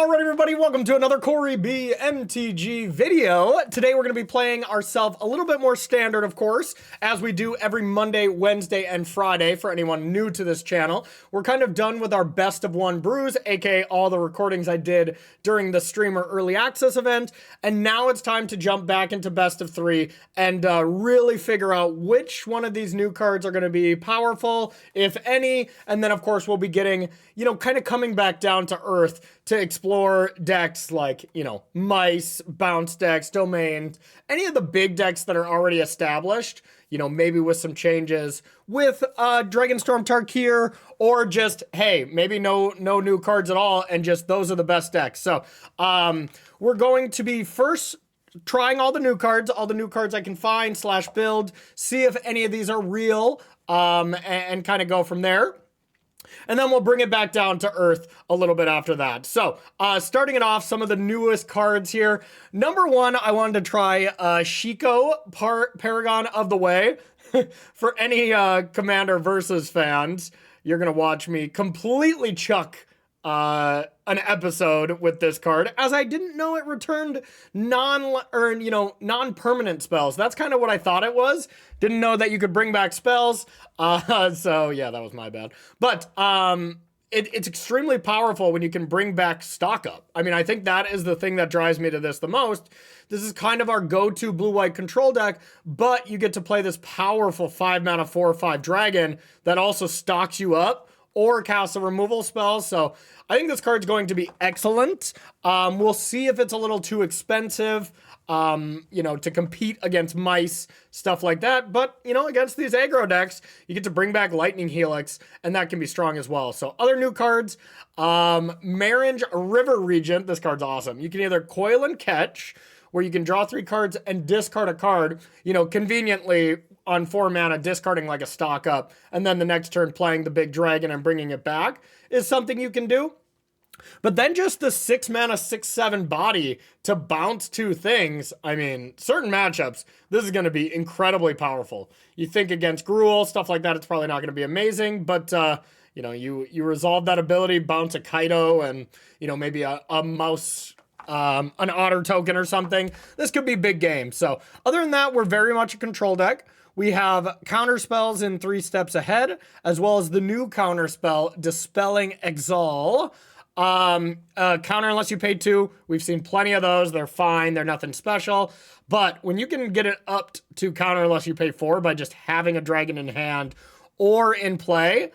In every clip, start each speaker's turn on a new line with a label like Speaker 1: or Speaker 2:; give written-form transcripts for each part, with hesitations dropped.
Speaker 1: Alright everybody, welcome to another Corey B MTG video. Today we're going to be playing ourselves a little bit more standard, of course, as we do every Monday, Wednesday, and Friday for anyone new to this channel. We're kind of done with our best of one brews, aka all the recordings I did during the streamer early access event, and now it's time to jump back into best of three and really figure out which one of these new cards are going to be powerful, if any, and then of course we'll be getting, kind of coming back down to earth to explore decks like, mice, bounce decks, domains, any of the big decks that are already established, maybe with some changes with Dragonstorm Tarkir, or just, hey, maybe no new cards at all, and just those are the best decks. So we're going to be first trying all the new cards I can find / build, see if any of these are real, and kind of go from there. And then we'll bring it back down to earth a little bit after that. So, starting it off, some of the newest cards here. Number one, I wanted to try Shiko, Paragon of the Way. For any Commander Versus fans, you're going to watch me completely chuck an episode with this card, as I didn't know it returned non-permanent spells. That's kind of what I thought it was. Didn't know that you could bring back spells. So yeah, that was my bad. But it's extremely powerful when you can bring back stock up. I mean, I think that is the thing that drives me to this the most. This is kind of our go-to blue-white control deck, but you get to play this powerful 5-mana 4/5 dragon that also stocks you up or casts a removal spell. So I think this card's going to be excellent. We'll see if it's a little too expensive, to compete against mice, stuff like that. But, against these aggro decks, you get to bring back Lightning Helix, and that can be strong as well. So other new cards, Maringe River Regent. This card's awesome. You can either coil and catch, where you can draw 3 cards and discard a card, conveniently on 4 mana, discarding like a stock up, and then the next turn playing the big dragon and bringing it back is something you can do. But then just the 6 mana, 6/7 body to bounce 2 things. I mean, certain matchups, this is going to be incredibly powerful. You think against Gruul, stuff like that, it's probably not going to be amazing, but you resolve that ability, bounce a Kaido, and maybe a mouse, an otter token or something. This could be big game. So other than that, we're very much a control deck. We have counter spells in 3 steps ahead, as well as the new counter spell, Dispelling Exile. Counter unless you pay 2. We've seen plenty of those. They're fine. They're nothing special. But when you can get it up to counter unless you pay 4 by just having a dragon in hand or in play,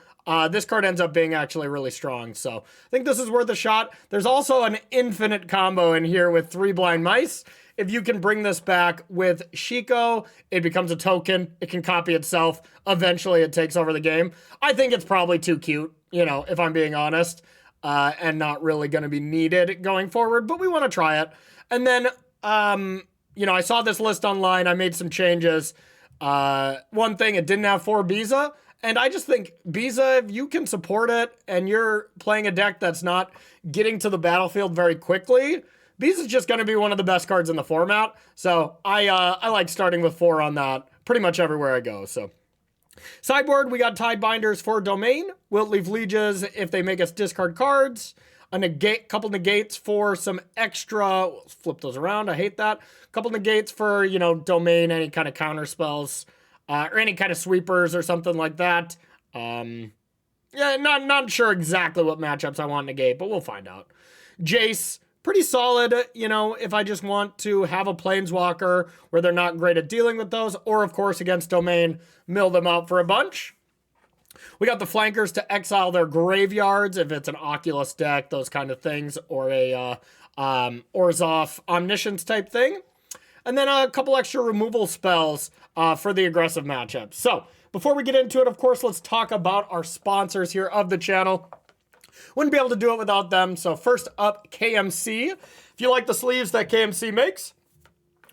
Speaker 1: this card ends up being actually really strong. So I think this is worth a shot. There's also an infinite combo in here with 3 blind mice. If you can bring this back with Shiko, it becomes a token. It can copy itself. Eventually, it takes over the game. I think it's probably too cute, if I'm being honest, and not really going to be needed going forward, but we want to try it. And then, I saw this list online. I made some changes. One thing, it didn't have 4 Biza, and I just think Biza, if you can support it and you're playing a deck that's not getting to the battlefield very quickly, Biza is just going to be one of the best cards in the format. So I like starting with 4 on that pretty much everywhere I go. So sideboard, we got Tidebinders for Domain. Wilt Leaf Lieges if they make us discard cards. A couple negates for some extra, flip those around, I hate that. Couple negates for, Domain, any kind of counter spells, or any kind of sweepers or something like that. Yeah, not sure exactly what matchups I want to negate, but we'll find out. Jace, pretty solid, if I just want to have a Planeswalker where they're not great at dealing with those, or of course against Domain, mill them out for a bunch. We got the flankers to exile their graveyards if it's an Oculus deck, those kind of things, or a Orzhov Omniscience type thing. And then a couple extra removal spells for the aggressive matchups. So before we get into it, of course, let's talk about our sponsors here of the channel. Wouldn't be able to do it without them. So first up, KMC. If you like the sleeves that KMC makes,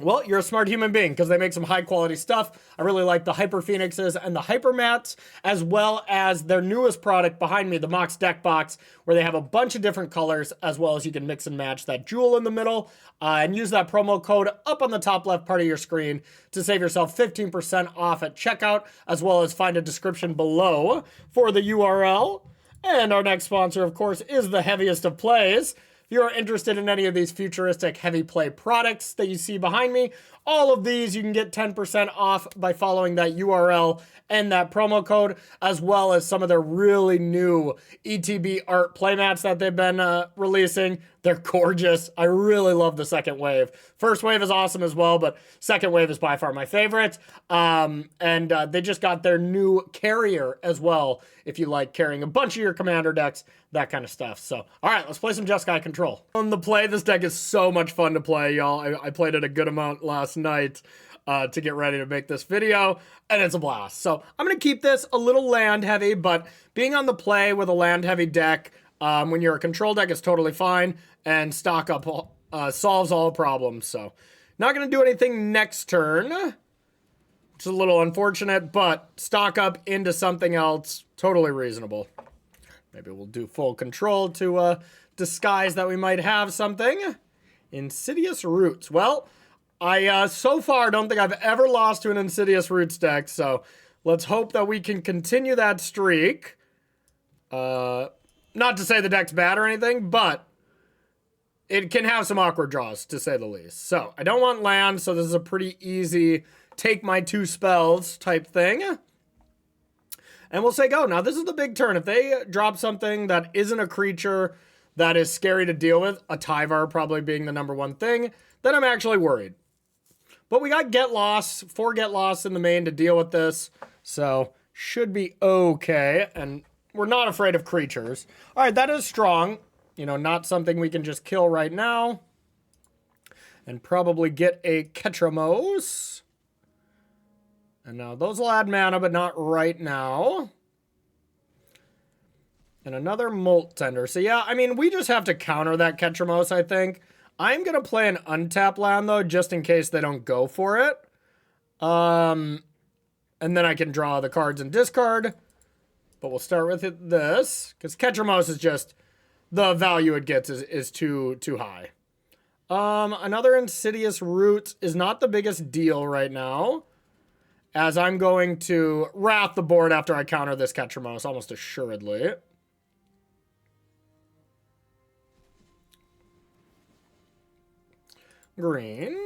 Speaker 1: well, you're a smart human being because they make some high quality stuff. I really like the Hyper Phoenixes and the Hyper Mats, as well as their newest product behind me, the Mox Deck Box, where they have a bunch of different colors, as well as you can mix and match that jewel in the middle, and use that promo code up on the top left part of your screen to save yourself 15% off at checkout, as well as find a description below for the URL. And our next sponsor, of course, is the heaviest of plays. If you are interested in any of these futuristic heavy play products that you see behind me, all of these you can get 10% off by following that URL and that promo code, as well as some of their really new ETB art playmats that they've been releasing. They're gorgeous. I really love the second wave. First wave is awesome as well, but second wave is by far my favorite. They just got their new carrier as well, if you like carrying a bunch of your commander decks, that kind of stuff. So, all right, let's play some Jeskai Control. On the play, this deck is so much fun to play, y'all. I played it a good amount last night to get ready to make this video, and it's a blast. So I'm going to keep this a little land heavy, but being on the play with a land heavy deck when you're a control deck is totally fine, and stock up solves all problems. So not going to do anything next turn, which is a little unfortunate, but stock up into something else, totally reasonable. Maybe we'll do full control to disguise that we might have something. Insidious Roots. Well, I so far don't think I've ever lost to an Insidious Roots deck, so let's hope that we can continue that streak. Not to say the deck's bad or anything, but it can have some awkward draws, to say the least. So, I don't want land, so this is a pretty easy take my 2 spells type thing. And we'll say go. Now, this is the big turn. If they drop something that isn't a creature that is scary to deal with, a Tyvar probably being the #1 thing, then I'm actually worried. But we got Get Lost, 4 Get Lost in the main to deal with this, so should be okay. And we're not afraid of creatures. All right, that is strong. You know, not something we can just kill right now. And probably get a Ketramose. And now those will add mana, but not right now. And another Molt Tender. So yeah, I mean, we just have to counter that Ketramose, I think. I'm going to play an untap land, though, just in case they don't go for it. And then I can draw the cards and discard. But we'll start with this, because Ketramose is just, the value it gets is too high. Another Insidious Root is not the biggest deal right now, as I'm going to Wrath the board after I counter this Ketramose, almost assuredly. Green.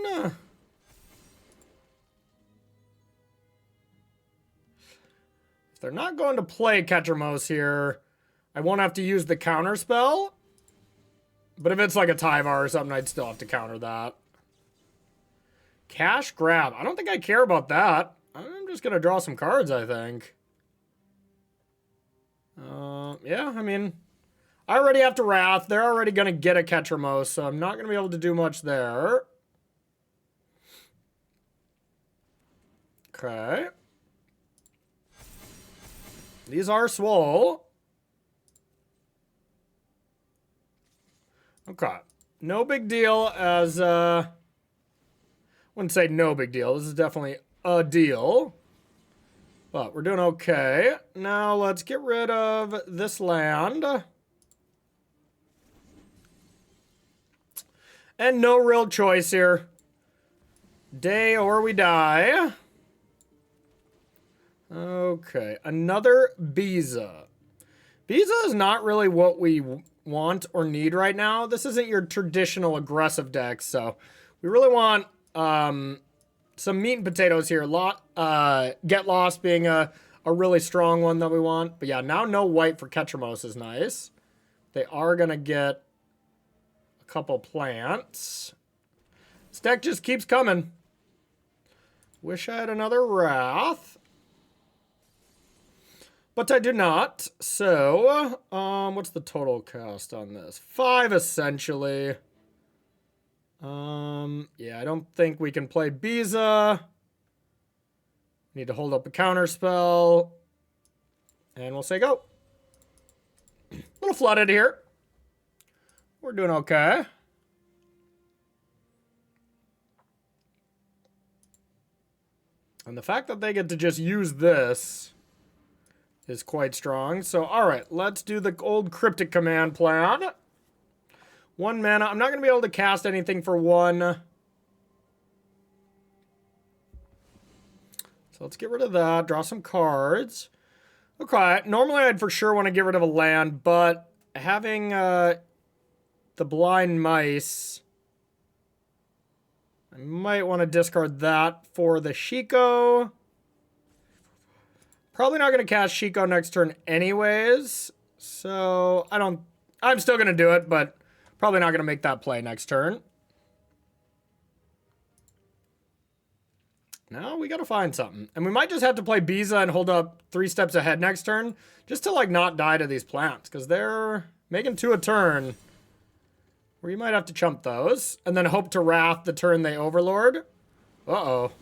Speaker 1: If they're not going to play Ketramose here, I won't have to use the counter spell. But if it's like a Tyvar or something, I'd still have to counter that. Cash Grab. I don't think I care about that. I'm just going to draw some cards, I think. Yeah, I mean, I already have to Wrath. They're already going to get a Ketramose, so I'm not going to be able to do much there. Okay. These are swole. Okay. No big deal as, wouldn't say no big deal. This is definitely a deal. But we're doing okay. Now let's get rid of this land. And no real choice here. Day or we die. Okay, another Biza. Biza is not really what we want or need right now. This isn't your traditional aggressive deck, so we really want some meat and potatoes here. Get Lost being a really strong one that we want. But yeah, now no white for Ketramose is nice. They are going to get a couple plants. This deck just keeps coming. Wish I had another Wrath. But I do not. So, what's the total cost on this? 5, essentially. Yeah, I don't think we can play Biza. Need to hold up a counter spell. And we'll say go. A little flooded here. We're doing okay. And the fact that they get to just use this is quite strong. So, all right, let's do the old Cryptic Command plan. 1 mana. I'm not going to be able to cast anything for 1. So let's get rid of that. Draw some cards. Okay, normally I'd for sure want to get rid of a land, but having the blind mice. I might want to discard that for the Shiko. Probably not going to cast Shiko next turn anyways. So I'm still going to do it, but probably not going to make that play next turn. Now we got to find something. And we might just have to play Biza and hold up 3 steps ahead next turn. Just to like not die to these plants. Because they're making 2 a turn. Where you might have to chump those. And then hope to Wrath the turn they Overlord. Uh-oh.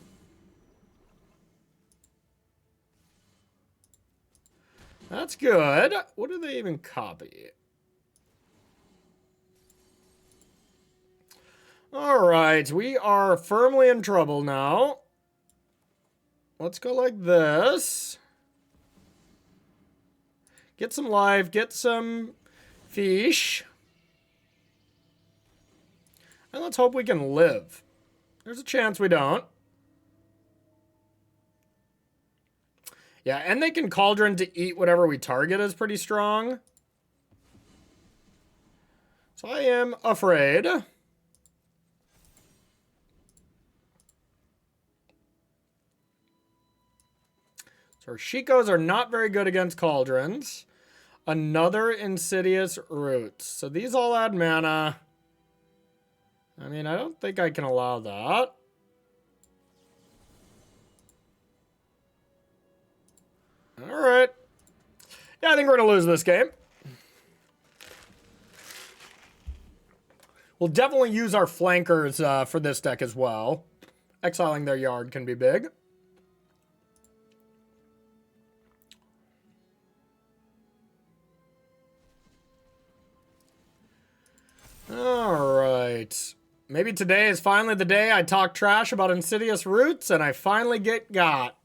Speaker 1: That's good. What do they even copy? Alright, we are firmly in trouble now. Let's go like this. Get some life, get some fish. And let's hope we can live. There's a chance we don't. Yeah, and they can Cauldron to eat whatever we target is pretty strong. So I am afraid. So our Shikos are not very good against Cauldrons. Another Insidious Roots. So these all add mana. I mean, I don't think I can allow that. Alright. Yeah, I think we're going to lose this game. We'll definitely use our flankers for this deck as well. Exiling their yard can be big. Alright. Maybe today is finally the day I talk trash about Insidious Roots and I finally get got.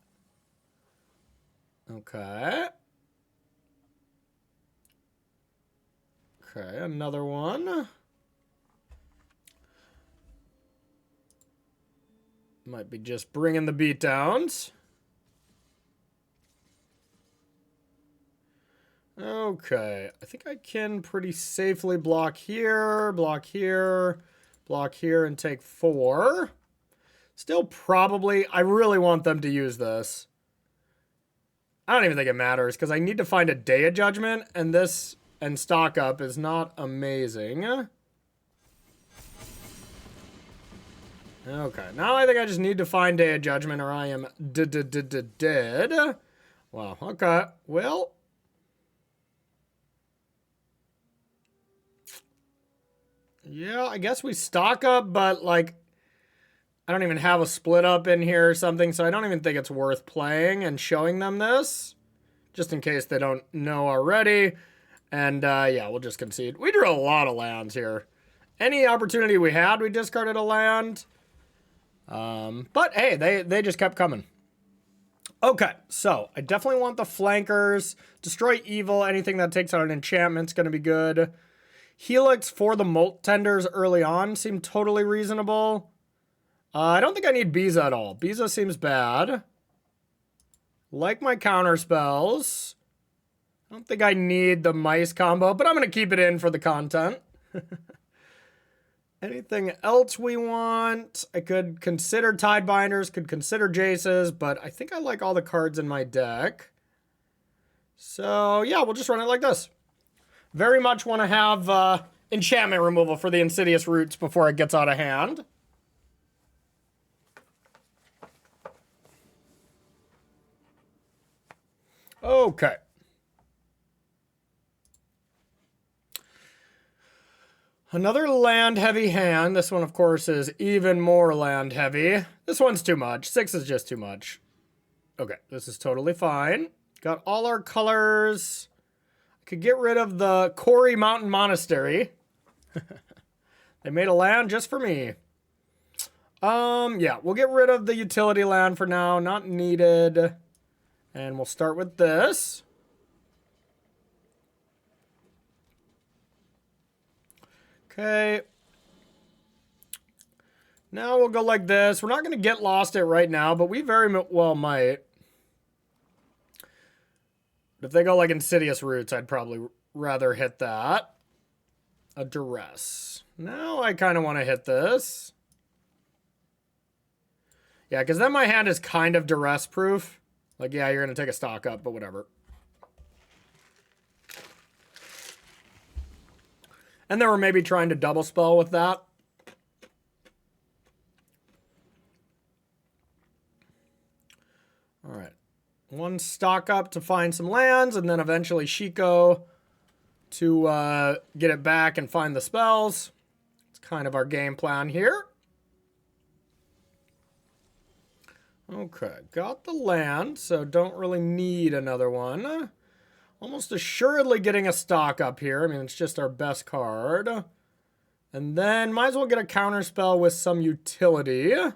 Speaker 1: Okay. Okay, another one. Might be just bringing the beatdowns. Okay, I think I can pretty safely block here, block here, block here, and take 4. Still probably, I really want them to use this. I don't even think it matters, because I need to find a Day of Judgment, and this, and stock up is not amazing. Okay, now I think I just need to find Day of Judgment, or I am dead. Wow, okay, well. Yeah, I guess we stock up, but, like, I don't even have a split up in here or something, so I don't even think it's worth playing and showing them this. Just in case they don't know already. And, yeah, we'll just concede. We drew a lot of lands here. Any opportunity we had, we discarded a land. But, hey, they just kept coming. Okay, so I definitely want the flankers. Destroy evil. Anything that takes out an enchantment's going to be good. Helix for the Molt Tenders early on seemed totally reasonable. I don't think I need Biza at all. Biza seems bad. Like my counter spells. I don't think I need the mice combo, but I'm going to keep it in for the content. Anything else we want? I could consider Tidebinders, could consider Jaces, but I think I like all the cards in my deck. So, yeah, we'll just run it like this. Very much want to have enchantment removal for the Insidious Roots before it gets out of hand. Okay. Another land-heavy hand. This one, of course, is even more land-heavy. This one's too much. 6 is just too much. Okay, this is totally fine. Got all our colors. Could get rid of the Quarry Mountain Monastery. They made a land just for me. Yeah, we'll get rid of the utility land for now. Not needed. And we'll start with this. Okay. Now we'll go like this. We're not going to get lost it right now, but we very well might. If they go like Insidious Roots, I'd probably rather hit that. a duress. Now I kind of want to hit this. Yeah, because then my hand is kind of duress proof. Like, yeah, you're going to take a stock up, but whatever. And then we're maybe trying to double spell with that. All right. One stock up to find some lands, and then eventually Shiko to get it back and find the spells. It's kind of our game plan here. Okay, got the land, so don't really need another one. Almost assuredly getting a stock up here. I mean, it's just our best card. And then might as well get a counter spell with some utility. Yeah,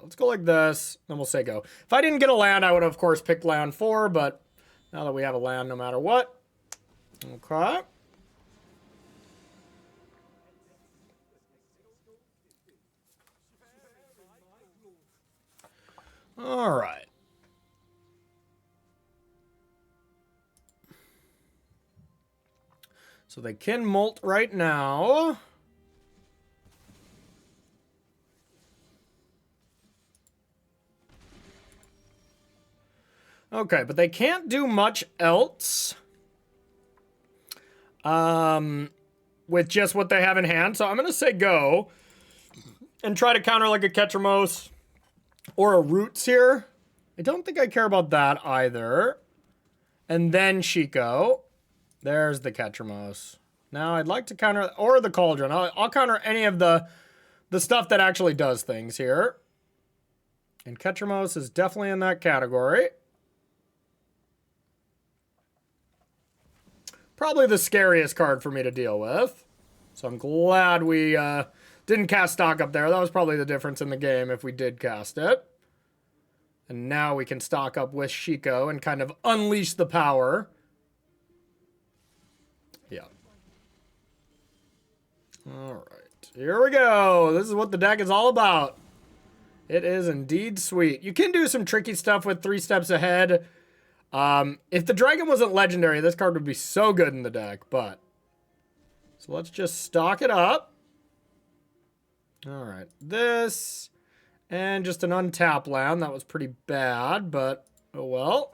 Speaker 1: let's go like this. Then we'll say go. If I didn't get a land, I would have, of course, picked land 4. But now that we have a land no matter what. Okay. All right. So they can molt right now. Okay, but they can't do much else with just what they have in hand. So I'm going to say go and try to counter like a Ketramos or a Roots here. I don't think I care about that either. And then Shiko. There's the Ketramos. Now I'd like to counter, or the Cauldron. I'll counter any of the stuff that actually does things here. And Ketramos is definitely in that category. Probably the scariest card for me to deal with. So I'm glad we didn't cast stock up there. That was probably the difference in the game if we did cast it. And now we can stock up with Shiko and kind of unleash the power. Yeah. All right. Here we go. This is what the deck is all about. It is indeed sweet. You can do some tricky stuff with 3 steps ahead. If the dragon wasn't legendary, this card would be so good in the deck, but... So let's just stock it up. All right. This... And just an untap land. That was pretty bad, but oh well.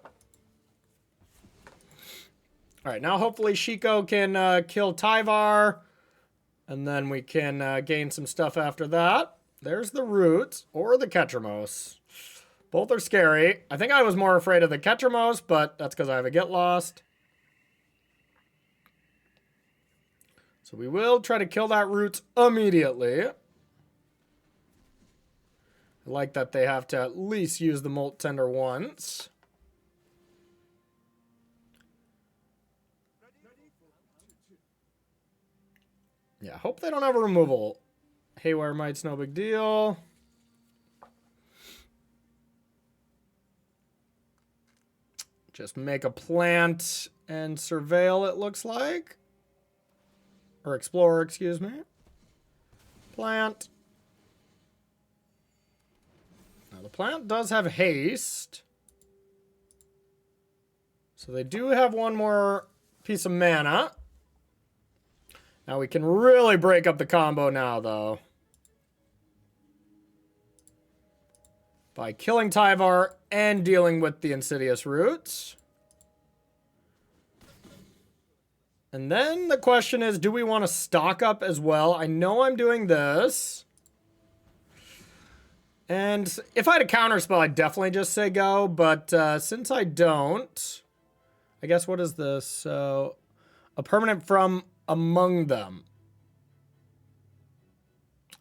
Speaker 1: All right, now hopefully Shiko can kill Tyvar. And then we can gain some stuff after that. There's the Roots or the Ketramos. Both are scary. I think I was more afraid of the Ketramos, but that's because I have a Get Lost. So we will try to kill that Roots immediately. I like that they have to at least use the Molt Tender once. Yeah, hope they don't have a removal. Haywire Might's no big deal. Just make a plant and surveil, it looks like. Or explore, excuse me. Plant. Now, the plant does have haste. So they do have one more piece of mana. Now we can really break up the combo now, though. By killing Tyvar and dealing with the Insidious Roots. And then the question is, do we want to stock up as well? I know I'm doing this. And if I had a counter spell, I'd definitely just say go. But since I don't, I guess what is this? So, a permanent from among them.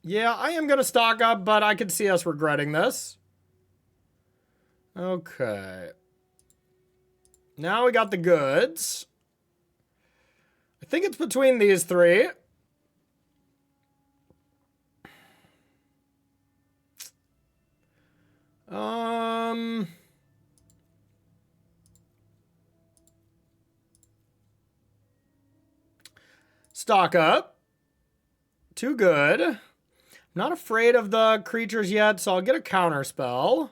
Speaker 1: Yeah, I am going to stock up, but I could see us regretting this. Okay. Now we got the goods. I think it's between these 3. Stock up. Too good. I'm not afraid of the creatures yet, so I'll get a counter spell.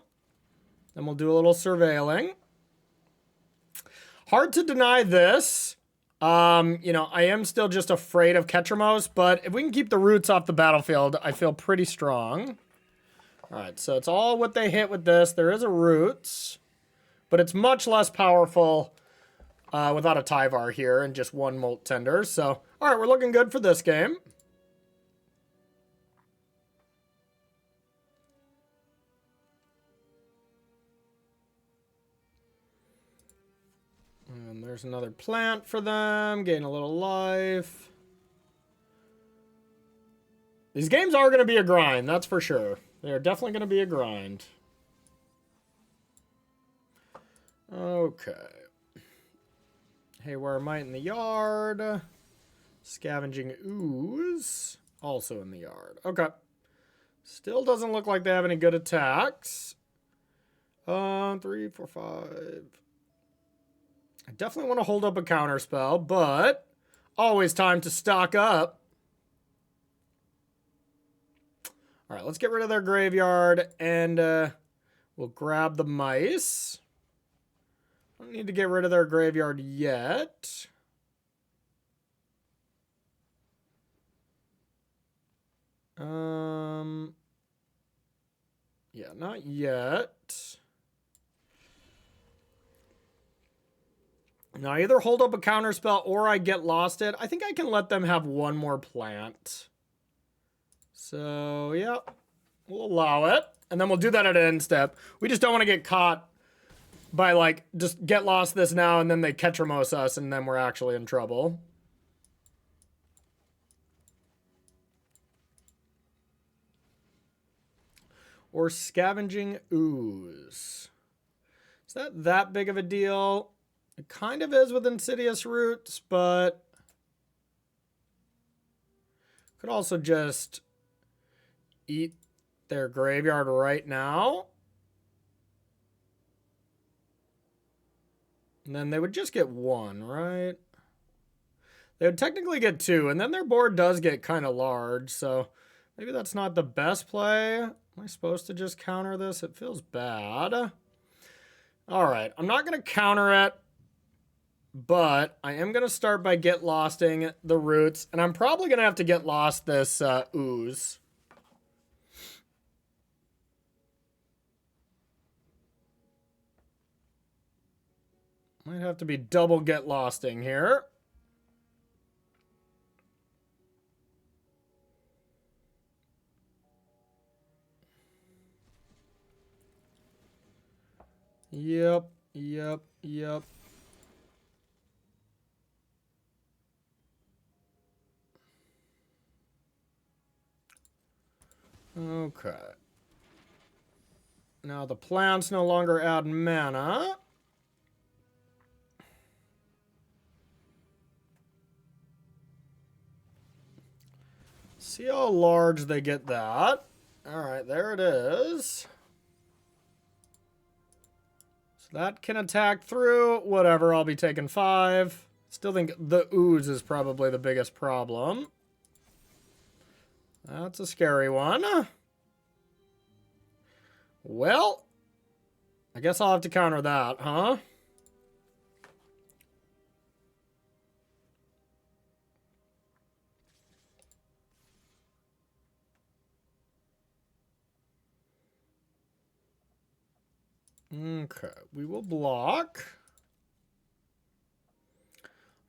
Speaker 1: Then we'll do a little surveilling. Hard to deny this. You know, I am still just afraid of Ketramos, but if we can keep the roots off the battlefield, I feel pretty strong. All right, so it's all what they hit with this. There is a roots, but it's much less powerful without a Tyvar here and just one Molt Tender. So, all right, we're looking good for this game. And there's another plant for them. Gain a little life. These games are going to be a grind, that's for sure. They are definitely going to be a grind. Okay. Haywire Mite in the yard. Scavenging Ooze. Also in the yard. Okay. Still doesn't look like they have any good attacks. 3, 4, 5. I definitely want to hold up a counter spell, but always time to stock up. All right, let's get rid of their graveyard, and we'll grab the mice. Don't need to get rid of their graveyard yet. Yeah, not yet. Now, I either hold up a counterspell or I get lost it. I think I can let them have one more plant. So, yeah, we'll allow it. And then we'll do that at an end step. We just don't want to get caught by, like, just get lost this now and then they Ketramos us and then we're actually in trouble. Or Scavenging Ooze. Is that big of a deal? It kind of is with Insidious Roots, but could also just eat their graveyard right now. And then they would just get one, right? They would technically get two, and then their board does get kind of large, so maybe that's not the best play. Am I supposed to just counter this? It feels bad. All right, I'm not going to counter it. But I am going to start by get losting the roots. And I'm probably going to have to get lost this ooze. Might have to be double get losting here. Yep. Okay. Now the plants no longer add mana. See how large they get that. All right, there it is. So that can attack through. Whatever, I'll be taking 5. Still think the ooze is probably the biggest problem. That's a scary one. Well, I guess I'll have to counter that, huh? Okay, we will block.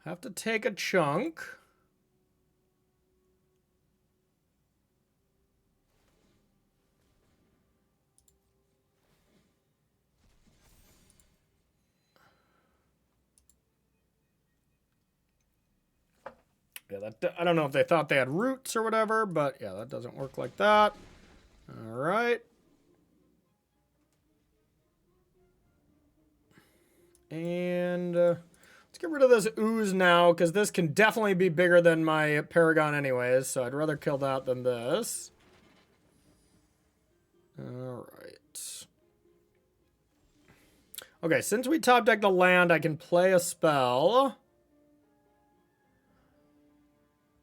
Speaker 1: Have to take a chunk. Yeah, I don't know if they thought they had roots or whatever, but yeah, that doesn't work like that. All right. And let's get rid of this ooze now, because this can definitely be bigger than my Paragon anyways, so I'd rather kill that than this. All right. Okay, since we top deck the land, I can play a spell.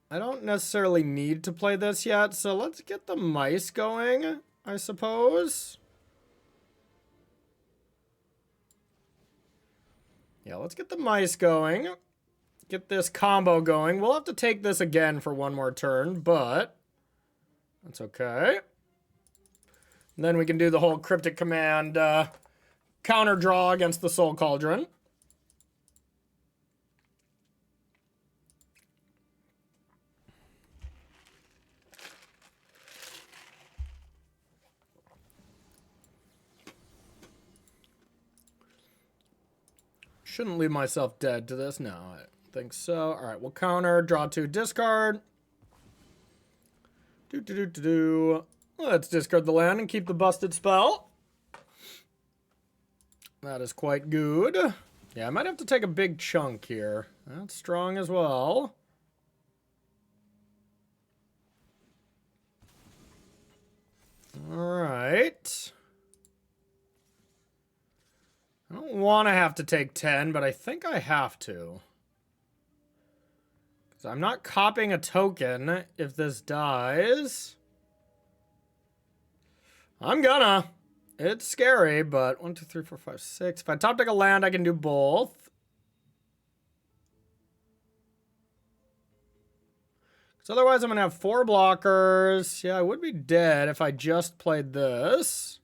Speaker 1: I don't necessarily need to play this yet, so let's get the mice going, I suppose. Yeah, let's get the mice going. get this combo going. We'll have to take this again for one more turn, but that's okay. And then we can do the whole Cryptic Command counter draw against the Soul Cauldron. Shouldn't leave myself dead to this. No, I don't think so. All right, we'll counter, draw 2, discard. Let's discard the land and keep the busted spell. That is quite good. Yeah, I might have to take a big chunk here. That's strong as well. All right. I don't want to have to take 10, but I think I have to. Because I'm not copying a token if this dies. I'm gonna. It's scary, but 1, 2, 3, 4, 5, 6. If I top deck a land, I can do both. Because otherwise I'm going to have 4 blockers. Yeah, I would be dead if I just played this.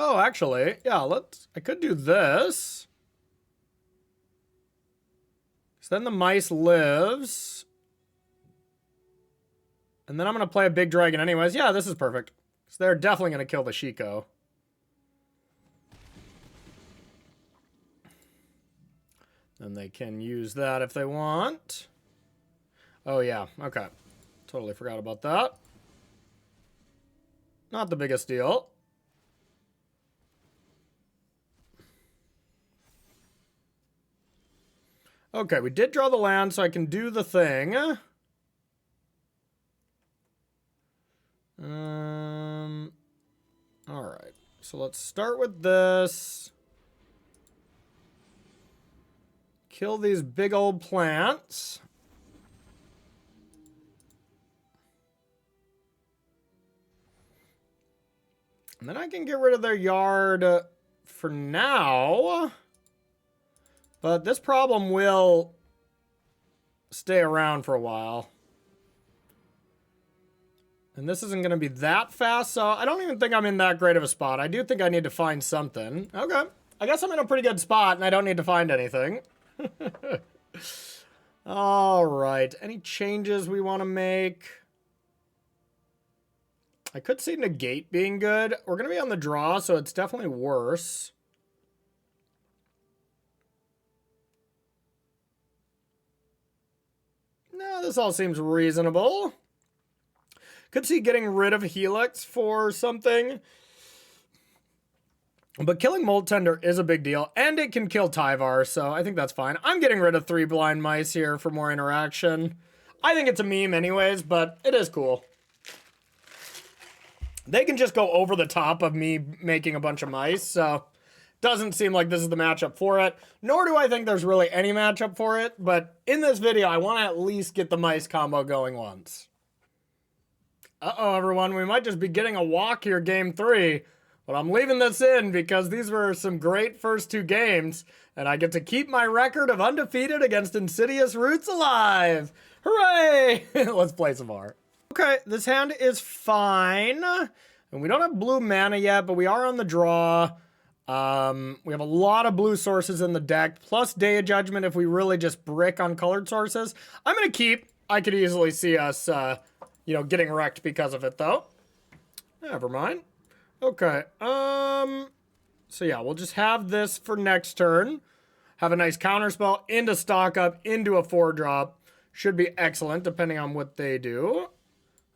Speaker 1: Oh, actually, yeah, I could do this. So then the mice lives. And then I'm going to play a big dragon anyways. Yeah, this is perfect. So they're definitely going to kill the Shiko. And they can use that if they want. Oh, yeah. Okay. Totally forgot about that. Not the biggest deal. Okay, we did draw the land, so I can do the thing. Alright. So let's start with this. Kill these big old plants. And then I can get rid of their yard for now. But this problem will stay around for a while. And this isn't going to be that fast, so I don't even think I'm in that great of a spot. I do think I need to find something. Okay. I guess I'm in a pretty good spot, and I don't need to find anything. All right. Any changes we want to make? I could see negate being good. We're going to be on the draw, so it's definitely worse. No, this all seems reasonable. Could see getting rid of Helix for something. But killing Mold Tender is a big deal, and it can kill Tyvar, so I think that's fine. I'm getting rid of 3 blind mice here for more interaction. I think it's a meme anyways, but it is cool. They can just go over the top of me making a bunch of mice, so doesn't seem like this is the matchup for it. Nor do I think there's really any matchup for it, but in this video, I want to at least get the mice combo going once. Uh-oh, everyone, we might just be getting a walk here, game 3. But I'm leaving this in because these were some great first 2 games, and I get to keep my record of undefeated against Insidious Roots alive. Hooray! Let's play some more. Okay, this hand is fine. And we don't have blue mana yet, but we are on the draw. We have a lot of blue sources in the deck, plus Day of Judgment if we really just brick on colored sources. I'm going to keep. I could easily see us, getting wrecked because of it, though. Never mind. Okay, so yeah, we'll just have this for next turn. Have a nice counter spell into stock up, into a 4-drop. Should be excellent, depending on what they do.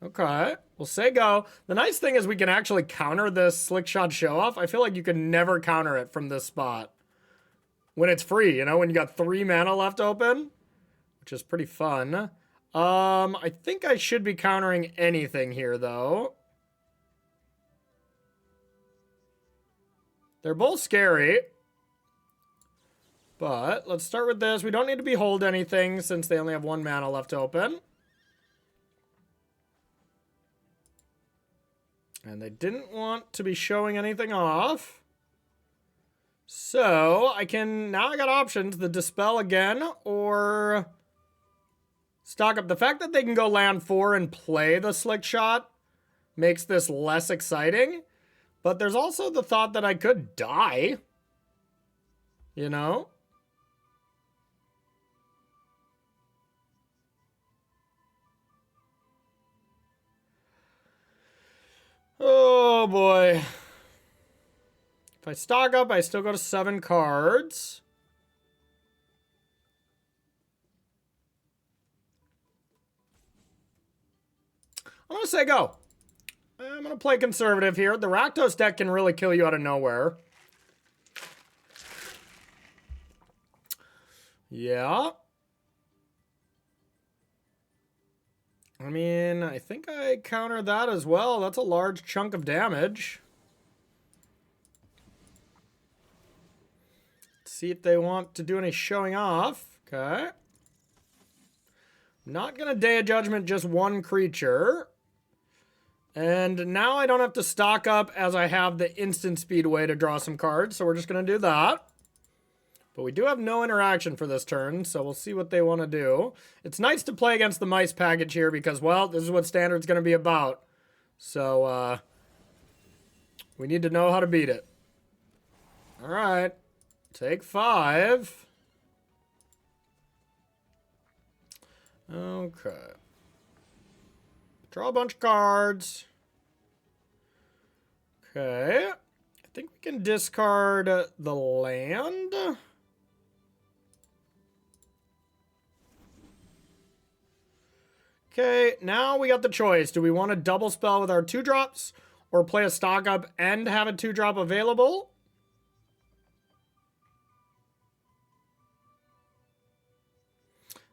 Speaker 1: Okay, we'll say go. The nice thing is we can actually counter this Slick Shot Show Off. I feel like you can never counter it from this spot. When it's free, when you got 3 mana left open. Which is pretty fun. I think I should be countering anything here, though. They're both scary. But let's start with this. We don't need to behold anything since they only have 1 mana left open. And they didn't want to be showing anything off. So I can, now I got options, the Dispel again or stock up. The fact that they can go land 4 and play the Slick Shot makes this less exciting. But there's also the thought that I could die. You know? Oh boy. If I stock up, I still go to 7 cards. I'm going to say go. I'm going to play conservative here. The Rakdos deck can really kill you out of nowhere. Yeah. I mean, I think I counter that as well. That's a large chunk of damage. Let's see if they want to do any showing off. Okay. Not going to Day of Judgment just one creature. And now I don't have to stock up as I have the instant speed way to draw some cards. So we're just going to do that. But we do have no interaction for this turn, so we'll see what they want to do. It's nice to play against the mice package here because, well, this is what Standard's going to be about. So, we need to know how to beat it. All right. Take 5. Okay. Draw a bunch of cards. Okay. I think we can discard the land. Okay, now we got the choice. Do we want to double spell with our 2-drops or play a stock up and have a 2-drop available?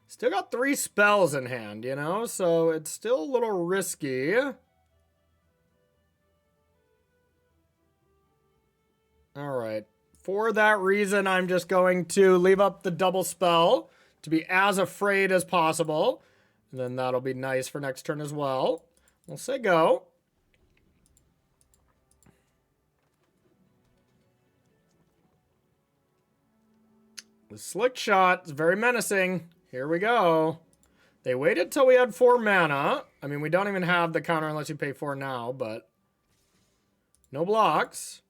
Speaker 1: Still got 3 spells in hand, you know, so it's still a little risky. All right. For that reason, I'm just going to leave up the double spell to be as afraid as possible. And then that'll be nice for next turn as well. We'll say go. The Slick Shot is very menacing. Here we go. They waited till we had 4 mana. I mean, we don't even have the counter unless you pay 4 now, but no blocks.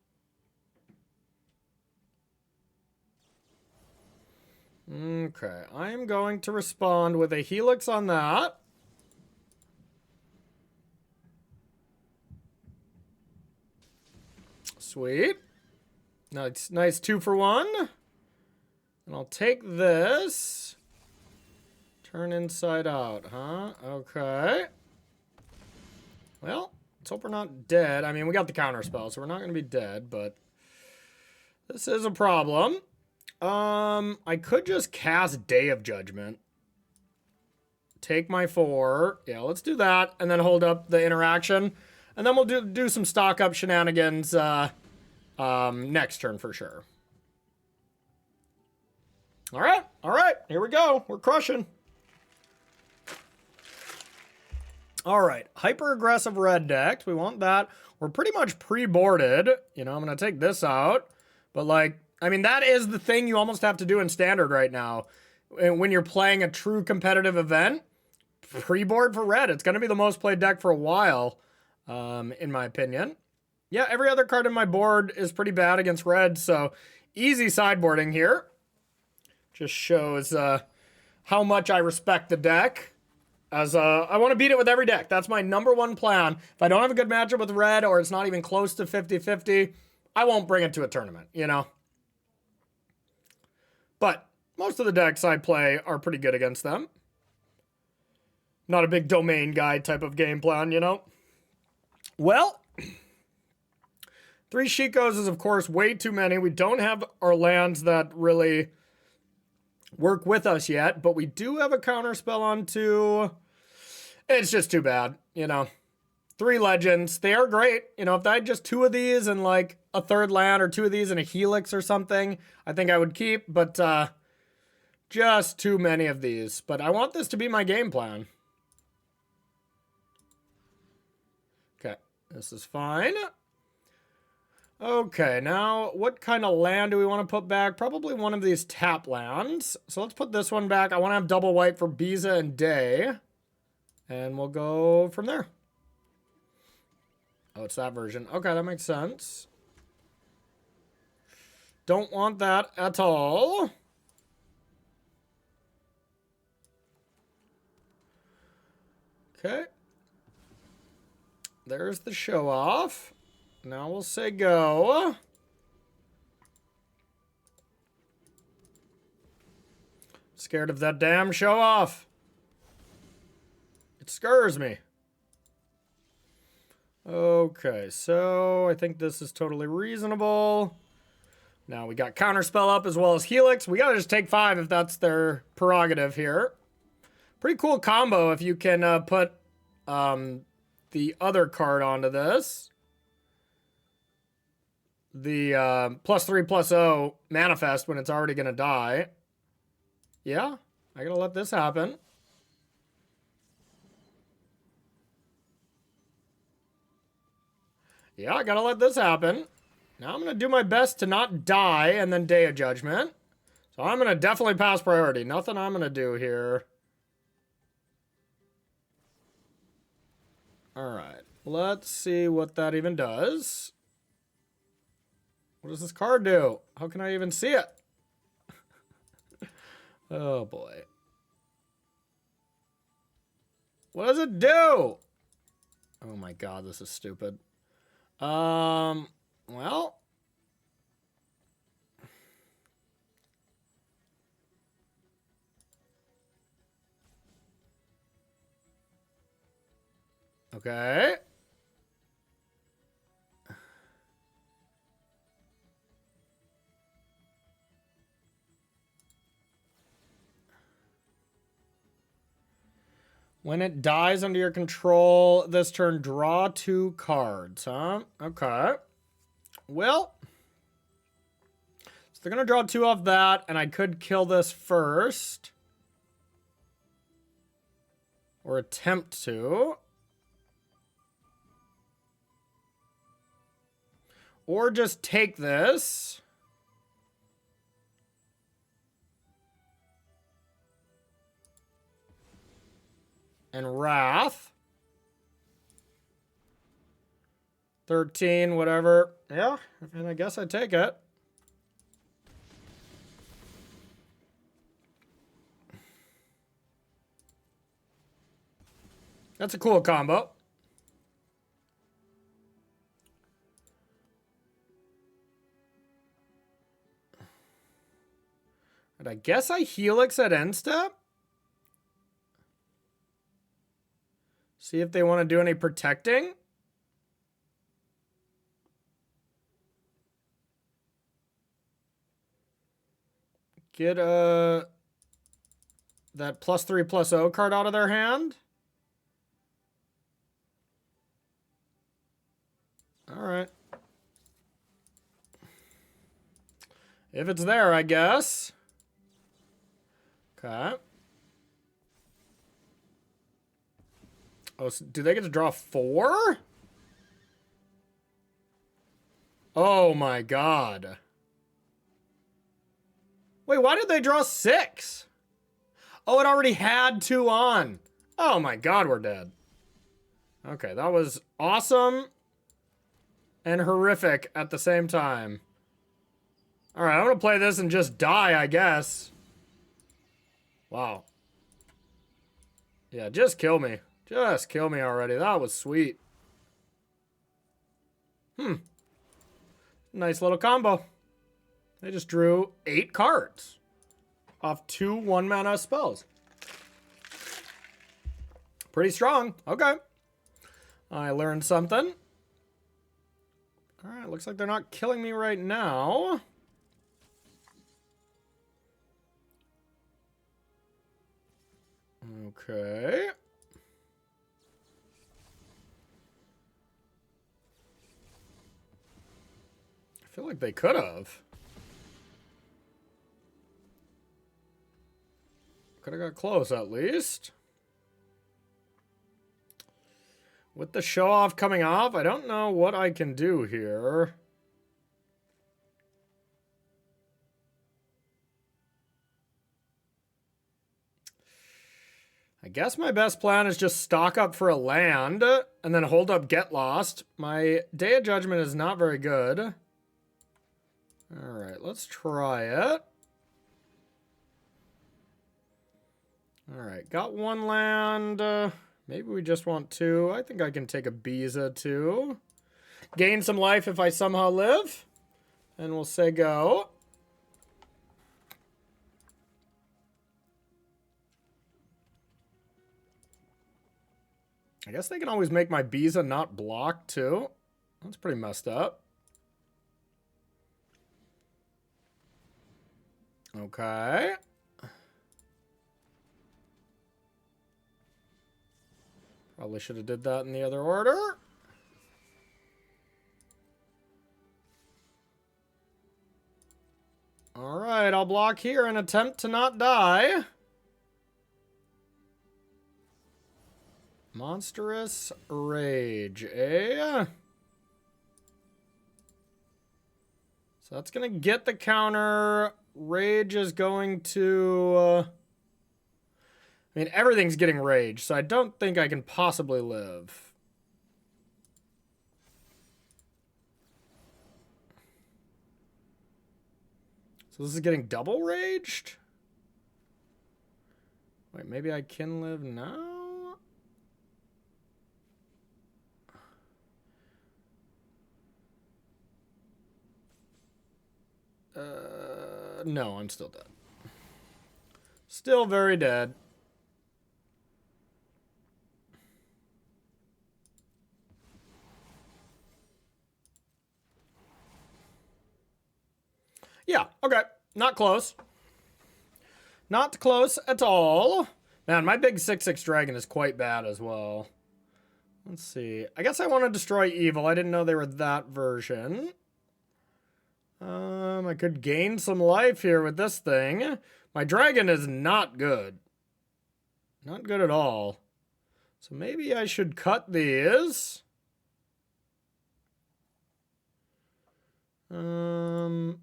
Speaker 1: Okay, I'm going to respond with a Helix on that. Sweet. Nice 2 for 1. And I'll take this. Turn inside out, huh? Okay. Well, let's hope we're not dead. I mean, we got the counter spell, so we're not going to be dead, but this is a problem. I could just cast Day of Judgment. Take my 4. Yeah, let's do that. And then hold up the interaction. And then we'll do some stock up shenanigans next turn for sure. All right, here we go. We're crushing. All right, hyper-aggressive red deck. We want that. We're pretty much pre-boarded. You know, I'm going to take this out. But, like, I mean, that is the thing you almost have to do in Standard right now. When you're playing a true competitive event, pre-board for red. It's going to be the most played deck for a while, in my opinion. Yeah, every other card in my board is pretty bad against red, so easy sideboarding here. Just shows how much I respect the deck. As I want to beat it with every deck. That's my #1 plan. If I don't have a good matchup with red or it's not even close to 50-50, I won't bring it to a tournament, you know? But most of the decks I play are pretty good against them. Not a big domain guide type of game plan, you know? Well, 3 Shikos is, of course, way too many. We don't have our lands that really work with us yet, but we do have a counter spell on 2. It's just too bad, you know. 3 legends, they are great. You know, if I had just 2 of these and like a 3rd land or 2 of these and a Helix or something, I think I would keep, but just too many of these. But I want this to be my game plan. Okay, This is fine. Okay, now what kind of land do we want to put back? Probably one of these tap lands. So let's put this one back. I want to have double white for Biza and Day. And we'll go from there. Oh, it's that version. Okay, that makes sense. Don't want that at all. Okay. There's the show off. Now we'll say go. Scared of that damn show off. It scares me. Okay, so I think this is totally reasonable. Now we got Counterspell up as well as Helix. We gotta just take 5 if that's their prerogative here. Pretty cool combo if you can put the other card onto this. The +3/+0 manifest when it's already gonna die. Yeah, I gotta let this happen. Yeah, I gotta let this happen. Now I'm gonna do my best to not die and then Day of Judgment. So I'm gonna definitely pass priority. Nothing I'm gonna do here. Alright, let's see what that even does. What does this card do? How can I even see it? Oh boy. What does it do? Oh my god, this is stupid. Well. Okay. When it dies under your control this turn, draw 2 cards, huh? Okay. Well, so they're going to draw 2 off that, and I could kill this first. Or attempt to. Or just take this. And Wrath. 13, whatever. Yeah, and I guess I take it. That's a cool combo. And I guess I Helix at end step. See if they want to do any protecting. Get that +3/+0 card out of their hand. All right. If it's there, I guess. Okay. Oh, so do they get to draw 4? Oh my god. Wait, why did they draw 6? Oh, it already had 2 on. Oh my god, we're dead. Okay, that was awesome and horrific at the same time. Alright, I'm gonna play this and just die, I guess. Wow. Yeah, just kill me. Just kill me already. That was sweet. Nice little combo. They just drew 8 cards off 2 1-mana spells. Pretty strong. Okay. I learned something. Alright, looks like they're not killing me right now. Okay. I feel like they could have. Could have got close at least. With the show off coming off, I don't know what I can do here. I guess my best plan is just stock up for a land and then hold up Get Lost. My Day of Judgment is not very good. All right, let's try it. All right, got one land. Maybe we just want two. I think I can take a Biza too. Gain some life if I somehow live. And we'll say go. I guess they can always make my Biza not block too. That's pretty messed up. Okay. Probably should have did that in the other order. All right, I'll block here and attempt to not die. Monstrous Rage, eh? So that's going to get the counter. Rage is going to... I mean, everything's getting Rage, so I don't think I can possibly live. So this is getting double Raged? Wait, maybe I can live now? No, I'm still dead. Still very dead. Yeah, okay. Not close. Not close at all. Man, my big 6/6 dragon is quite bad as well. Let's see. I guess I want to destroy evil. I didn't know they were that version. I could gain some life here with this thing. My dragon is not good. Not good at all. So maybe I should cut these. I'm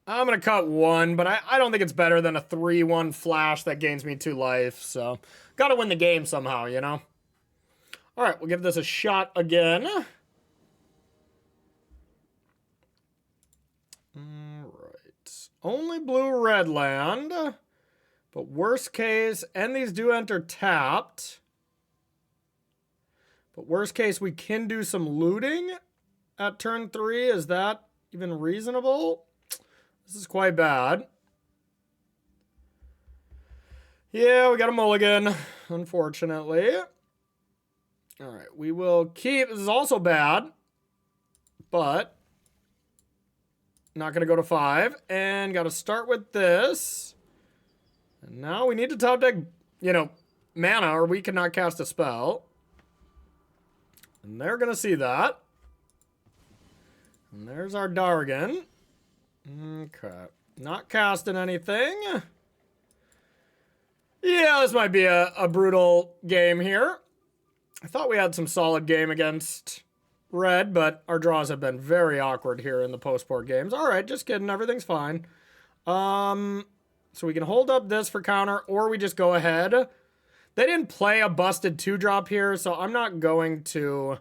Speaker 1: going to cut one, but I don't think it's better than a 3/1 flash that gains me 2 life. So, got to win the game somehow, you know? All right, we'll give this a shot again. All right. Only blue-red land. But worst case, and these do enter tapped. But worst case, we can do some looting at turn 3. Is that even reasonable? This is quite bad. Yeah, we got a mulligan, unfortunately. All right, we will keep. This is also bad, but not going to go to 5. And got to start with this. And now we need to top deck, you know, mana, or we cannot cast a spell. And they're going to see that. And there's our Dargan. Okay. Not casting anything. Yeah, this might be a brutal game here. I thought we had some solid game against red, but our draws have been very awkward here in the post-board games. All right, just kidding. Everything's fine. So we can hold up this for counter, or we just go ahead. They didn't play a busted 2-drop here, so I'm not going to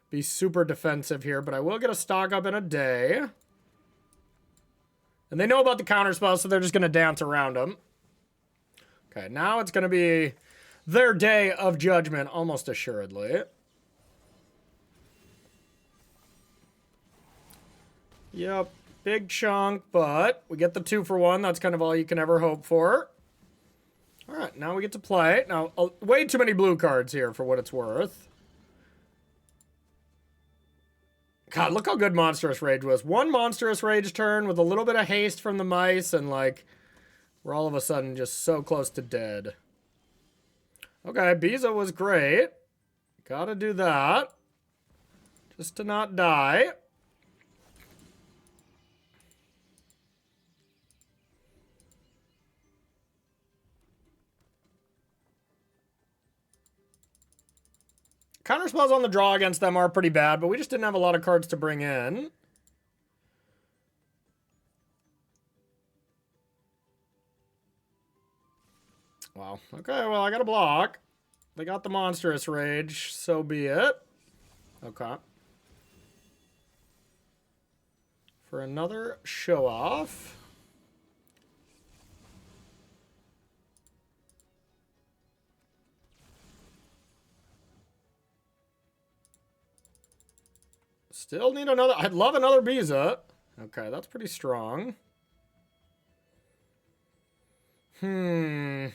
Speaker 1: be super defensive here, but I will get a stock up in a day. And they know about the counter spells, so they're just going to dance around them. Okay, now it's going to be their day of judgment, almost assuredly. Yep, big chunk, but we get the 2-for-1. That's kind of all you can ever hope for. All right, now we get to play. Now, way too many blue cards here for what it's worth. God, look how good Monstrous Rage was. One Monstrous Rage turn with a little bit of haste from the mice, and, like, we're all of a sudden just so close to dead. Okay, Biza was great. Gotta do that. Just to not die. Counterspells on the draw against them are pretty bad, but we just didn't have a lot of cards to bring in. Wow. Okay, well, I got a block. They got the Monstrous Rage, so be it. Okay. For another show-off. Still need another. I'd love another Biza. Okay, that's pretty strong. I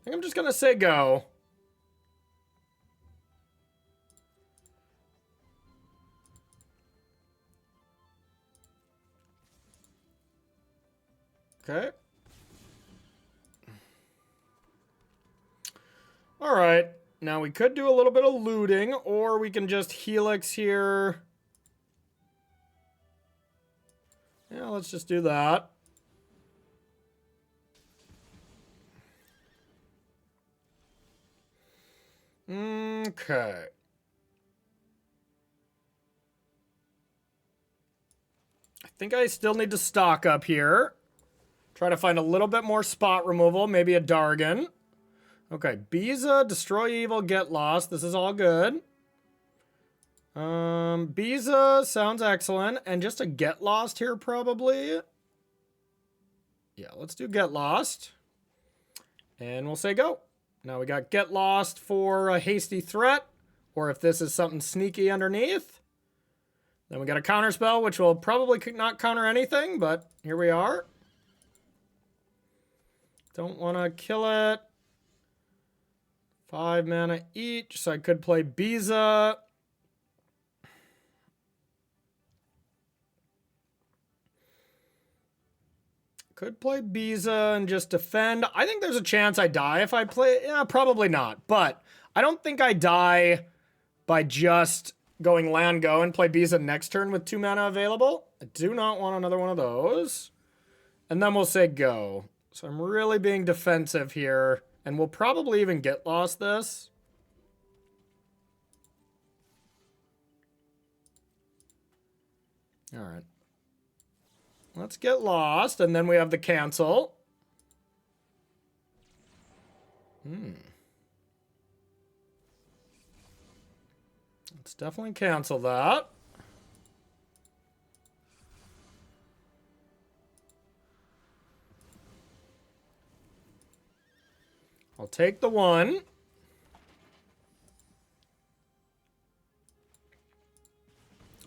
Speaker 1: think I'm just going to say go. Okay. All right. Now we could do a little bit of looting, or we can just Helix here. Yeah, let's just do that. Okay. I think I still need to stock up here. Try to find a little bit more spot removal, maybe a Dargon. Okay, Biza, Destroy Evil, Get Lost. This is all good. Biza sounds excellent. And just a Get Lost here, probably. Yeah, let's do Get Lost. And we'll say go. Now we got Get Lost for a hasty threat. Or if this is something sneaky underneath. Then we got a Counterspell, which will probably not counter anything, but here we are. Don't want to kill it. 5 mana each, so I could play Biza. Could play Biza and just defend. I think there's a chance I die if I play. Yeah, probably not. But I don't think I die by just going land go and play Biza next turn with 2 mana available. I do not want another one of those. And then we'll say go. So I'm really being defensive here. And we'll probably even Get Lost this. All right. Let's Get Lost, and then we have the cancel. Let's definitely cancel that. I'll take the 1.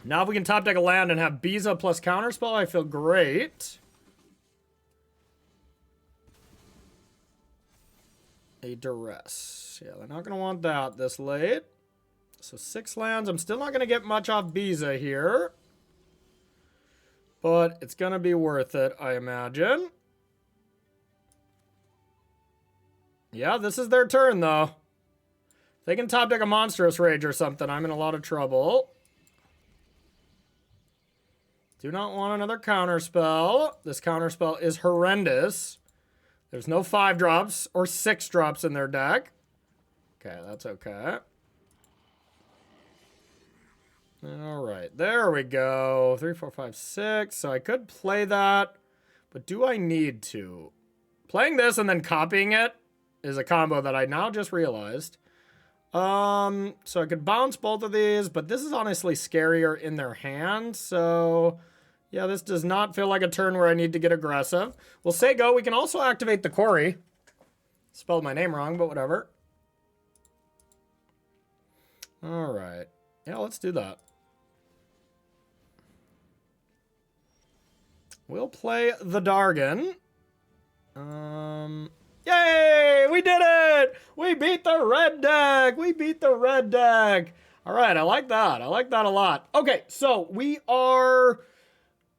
Speaker 1: Now if we can top deck a land and have Biza plus Counterspell, I feel great. A Duress. Yeah, they're not going to want that this late. So 6 lands. I'm still not going to get much off Biza here. But it's going to be worth it, I imagine. Yeah, this is their turn, though. If they can top deck a Monstrous Rage or something, I'm in a lot of trouble. Do not want another Counterspell. This Counterspell is horrendous. There's no 5-drops or 6-drops in their deck. Okay, that's okay. All right, there we go. 3, 4, 5, 6. So I could play that, but do I need to? Playing this and then copying it is a combo that I now just realized. So I could bounce both of these, but this is honestly scarier in their hand. So yeah, this does not feel like a turn where I need to get aggressive. We'll say go. We can also activate the Quarry. Spelled my name wrong, but whatever. All right. Yeah, let's do that. We'll play the Dargon. Yay! We did it! We beat the red deck! We beat the red deck! All right, I like that. I like that a lot. Okay, so we are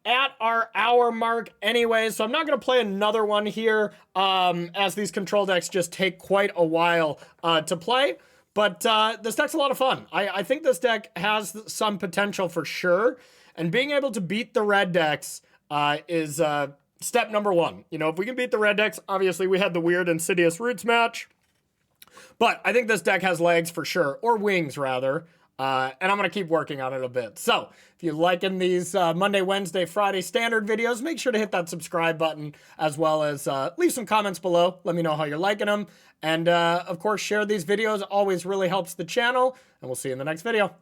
Speaker 1: at our hour mark anyway, so I'm not going to play another one here, as these control decks just take quite a while to play. But this deck's a lot of fun. I think this deck has some potential for sure, and being able to beat the red decks is step number one. You know, if we can beat the red decks, obviously we had the weird Insidious Roots match. But I think this deck has legs for sure, or wings rather. And I'm going to keep working on it a bit. So if you're liking these Monday, Wednesday, Friday standard videos, make sure to hit that subscribe button, as well as leave some comments below. Let me know how you're liking them. And of course, share these videos. Always really helps the channel. And we'll see you in the next video.